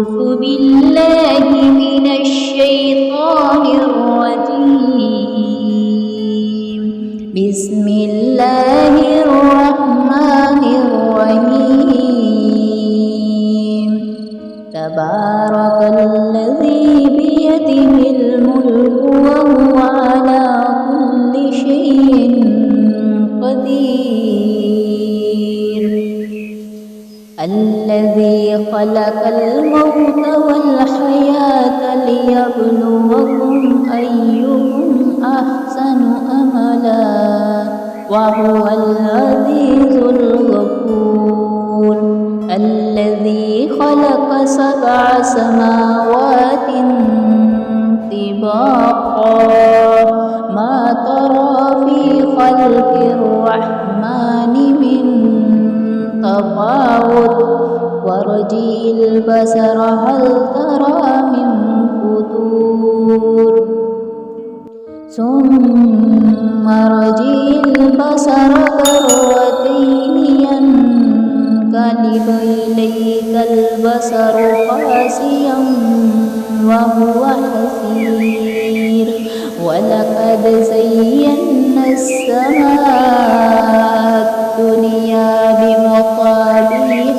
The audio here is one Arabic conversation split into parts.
بالله من الشيطان الرجيم. بسم الله الرحمن الرحيم. تبارك الذي بيده الملك وهو على كل شيء قدير. الذي خلق الموت والحياة ليبلوكم أيكم أحسن أملا وهو العزيز الغفور. الذي خلق 7 سماوات طباقا ما ترى في خلق الرحمن من تفاوت وارجع البصر هل ترى من فطور ثم ارجع البصر كرتين ينقلب إليك البصر خاسئا وهو حسير. ولقد زينا السماء الدنيا بمصابيح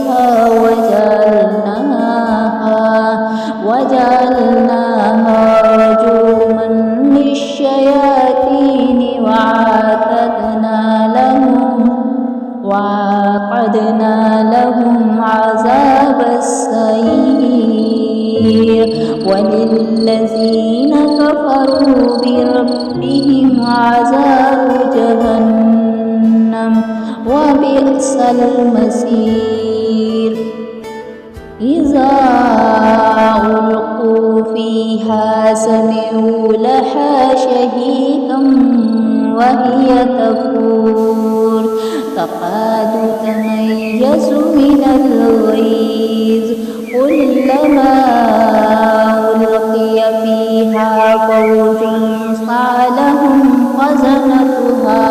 وجعلناها رجوما للشياطين وأعتدنا لهم عذاب السعير. وللذين كفروا بربهم عذاب جهنم وبئس المصير. إذا ألقوا فيها سمعوا لها شهيقا وهي تفور تكاد تميز من الغيظ كلما ألقي فيها فوج سألهم خزنتها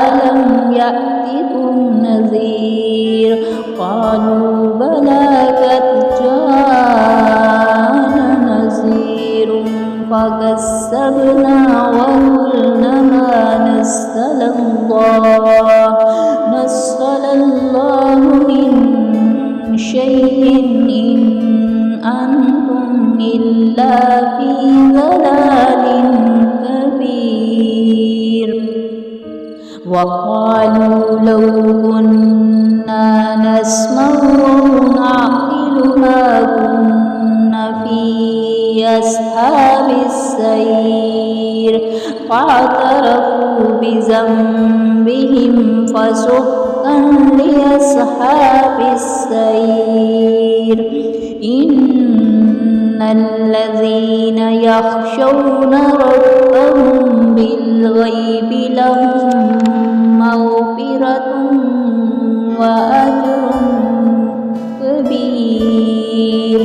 ألم يأتكم نذير قالوا بلى قد جاءنا نذير فكذبنا وقلنا ما نزل الله من شيء إن أنتم إلا في ضلال كبير. وقالوا لو كنا نسمع أو نعقل ما كنا في أصحاب السعير فاعترفوا بذنبهم فسحقا لأصحاب السعير. إن الذين يخشون ربهم بالغيب لهم مغفرة وأجر كبير.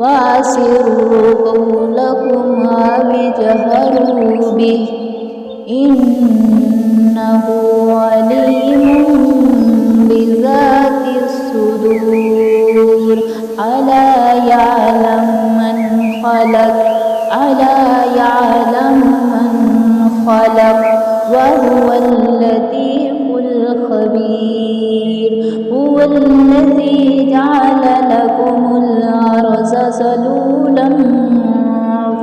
وأسروا قولكم أو اجهروا به إنه عليم بذات الصدور. ألا يعلم من خلق وهو اللطيف الخبير. هو الذي جعل لكم الأرض ذلولا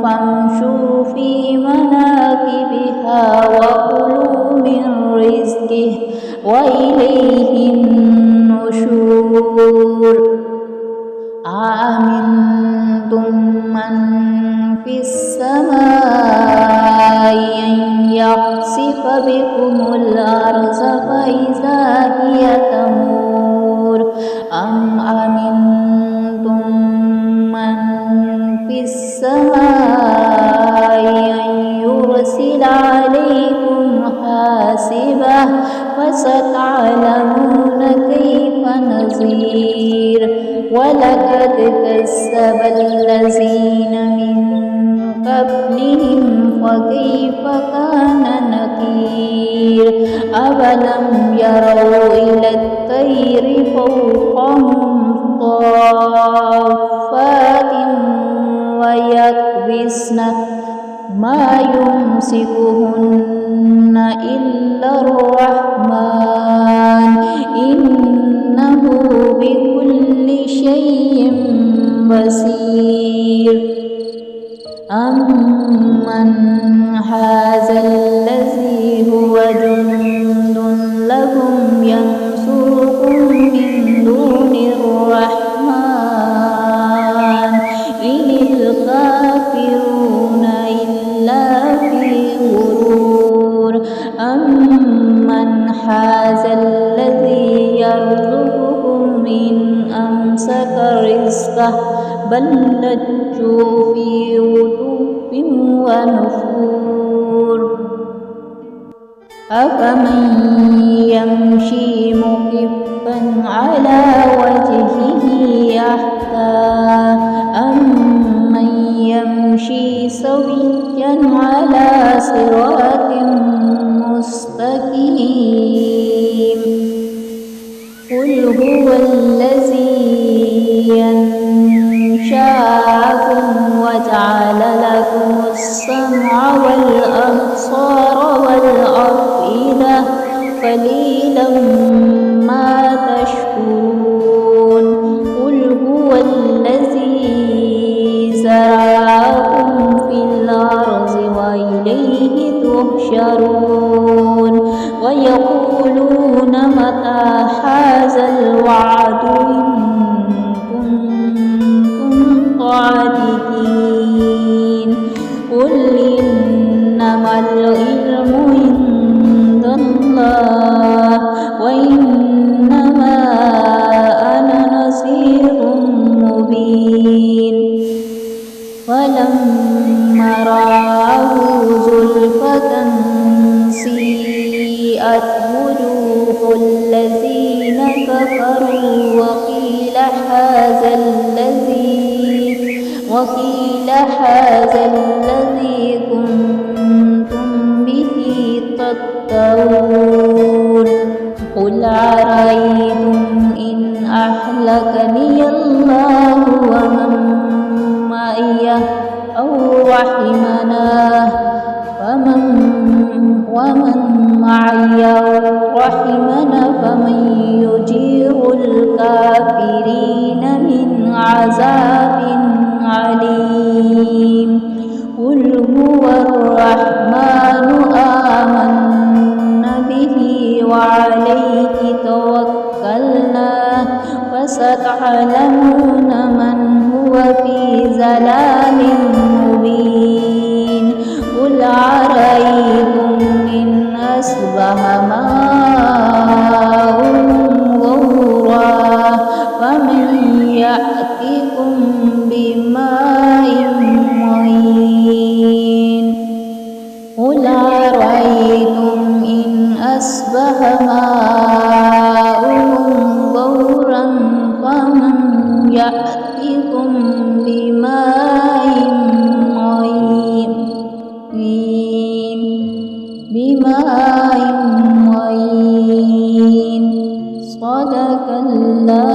فامشوا في مناكبها وكلوا من رزقه وإليه النشور. أأمنتم من في السماء أن يخسف بكم الأرض فإذا هي تمور أم أمنتم من في السماء أن يرسل عليكم حاسبة فستعلمون فستعلمون كيف نذير ولقد كذب الذين من قبلهم فكيف كان نكير أولم يروا إلى الطير فوقهم صافات ويقبضن ما يمسكهن إلا الرحمن إنه بكل شيء بصير أمن هذا الذي هو جند لكم ينصركم من دون الرحمن إن الكافرون إلا في غرور أمن هذا الذي يرزقكم إن أمسك رزقه بل لجوا في عتو ونفور أفمن يمشي مكبا على وجهه أهدى أمن يمشي سويا على صراط مستقيم قل هو الذي أنشأكم وجعل لكم السمع والأبصار والأفئدة قليلا ما تشكرون قل هو الذي زرعكم في الأرض وإليه تحشرون ويقولون متى هذا الوعد صادقين قل إنما العلم عند الله وإنما أنا نذير مبين فلما رآه زلفة سيئت وجوه الذين كفروا وقيل هذا الذي كنتم به تدعون قل أرأيتم إن أهلكني الله ومن معي أو رحمنا فمن يجير الكافرين من عذاب عليم قل هو الرحمن آمنا به وعليه توكلنا فستعلمون من هو في ضلال مبين قل أرأيتم إن أصبح ماؤكم غورا فمن يأتيكم بماء معين قل أرأيتم إن أصبح ماؤكم غورا فمن يأتيكم بماء معين صدق الله